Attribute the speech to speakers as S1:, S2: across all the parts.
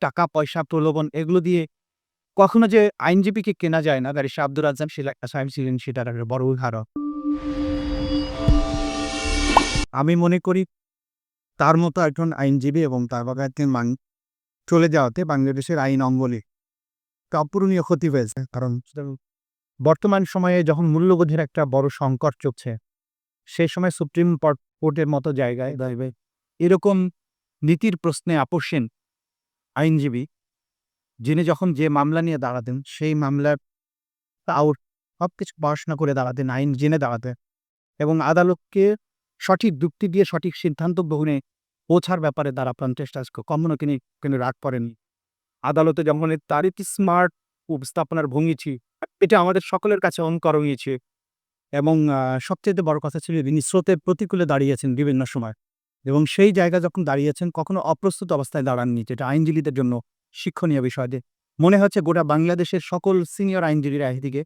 S1: টাকা, পয়সা, প্রলোভন এগুলো দিয়ে কখনো যে আইনজীবীকে কেনা যায় না, ব্যারিস্টার আব্দুর রাজ্জাক সাহেব ছিলেন সেটার একটা বড় উদাহরণ। আমি মনে করি তার মতো একজন আইনজীবী এবং তার মতো একজন চলে যাওয়াতে বাংলাদেশের আইন অঙ্গনে একটা অপূরণীয় ক্ষতি হয়েছে। কারণ বর্তমান সময়ে যখন মূল্যবোধের একটা বড় সংকট চলছে, সেই সময় সুপ্রিম কোর্টের মতো জায়গায় এরকম নীতির প্রশ্নে আপোষহীন আইনজীবী যিনি যখন যে মামলা নিয়ে দাঁড়াতেন, সেই মামলার তাও সবকিছু পড়াশোনা করে দাঁড়াতেন, আইন জেনে দাঁড়াতেন এবং আদালতকে সঠিক যুক্তি দিয়ে সঠিক সিদ্ধান্ত গ্রহণে পৌঁছার ব্যাপারে তারা প্রাণ চেষ্টা কখনো তিনি রাগ করেননি। আদালতে যখন তার একটি স্মার্ট উপস্থাপনার ভঙ্গি ছিল, এটা আমাদের সকলের কাছে অনুকরণীয় ছিল এবং সবচেয়ে বড় কথা ছিল তিনি স্রোতের প্রতিকূলে দাঁড়িয়েছেন বিভিন্ন সময় এবং সেই জায়গা যখন দাঁড়িয়েছেন কখনো অপ্রস্তুত অবস্থায় দাঁড়াননি, যেটা আইনজীবীদের জন্য শিক্ষণীয় বিষয়। মনে হচ্ছে গোটা বাংলাদেশের সকল সিনিয়র আইনজীবীরা একদিকে,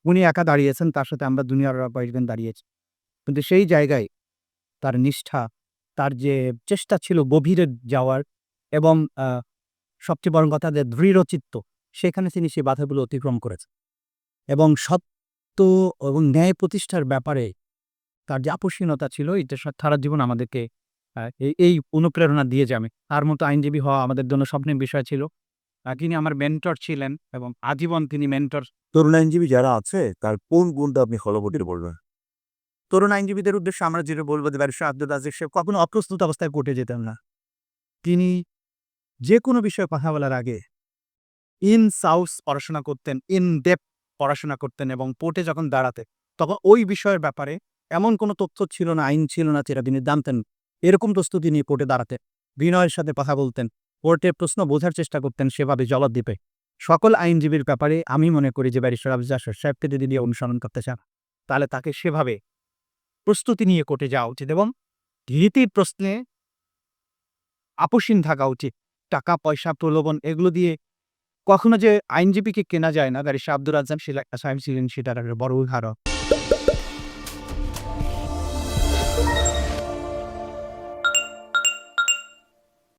S1: উনি একা দাঁড়িয়েছেন, তার সাথে আমরা দুনিয়ার কয়েকজন দাঁড়িয়েছি। কিন্তু সেই জায়গায় তার নিষ্ঠা, তার যে চেষ্টা ছিল গভীরে যাওয়ার এবং সবচেয়ে বড় কথা যে দৃঢ়চিত্ত, সেখানে তিনি সেই বাধাগুলো অতিক্রম করেছেন এবং সত্য এবং ন্যায় প্রতিষ্ঠার ব্যাপারে তার যে আপোষহীনতা ছিল, এটা সারা জীবন আমাদেরকে এই অনুপ্রেরণা দিয়ে যাবে। তার মতো আইনজীবী হওয়া আমাদের জন্য স্বপ্নের বিষয় ছিল। তিনি আমার মেন্টর ছিলেন এবং আজীবন তিনি মেন্টর।
S2: তরুণ আইনজীবী যারা আছে তার কোন গুণটা আপনি ফলো করতে বলবেন?
S1: তরুণ আইনজীবীদের উদ্দেশ্যে আমরা যেটা বলবো যে ব্যারিস্টার আব্দুর রাজ্জাক সাহেব কখনো অপ্রস্তুত অবস্থায় কোর্টে যেতেন না। তিনি যে কোনো বিষয়ে কথা বলার আগে ইন সাউথ পড়াশোনা করতেন, ইন ডেপথ পড়াশোনা করতেন এবং কোর্টে যখন দাঁড়াতে তখন ওই বিষয়ের ব্যাপারে এমন কোনো তথ্য ছিল না, আইন ছিল না যেটা তিনি জানতেন। এরকম প্রস্তুতি নিয়ে কোর্টে দাঁড়াতে বিনয়ের সাথে কথা বলতেন, কোর্টের প্রশ্ন বোঝার চেষ্টা করতেন, সেভাবে জবাব দিতে। সকল আইনজীবীর ব্যাপারে আমি মনে করি যে ব্যারিস্টার আব্দুর রাজ্জাক সাহেবকে যদি দিয়ে অনুসরণ করতে চান, তাহলে তাকে সেভাবে প্রস্তুতি নিয়ে কোর্টে যাওয়া উচিত এবং রীতির প্রশ্নে আপোষহীন থাকা উচিত। টাকা, পয়সা, প্রলোভন এগুলো দিয়ে কখনো যে আইনজীবীকে কেনা যায় না, ব্যারিস্টার আব্দুর রাজ্জাক সাহেব ছিলেন সেটার একটা বড় উদাহরণ।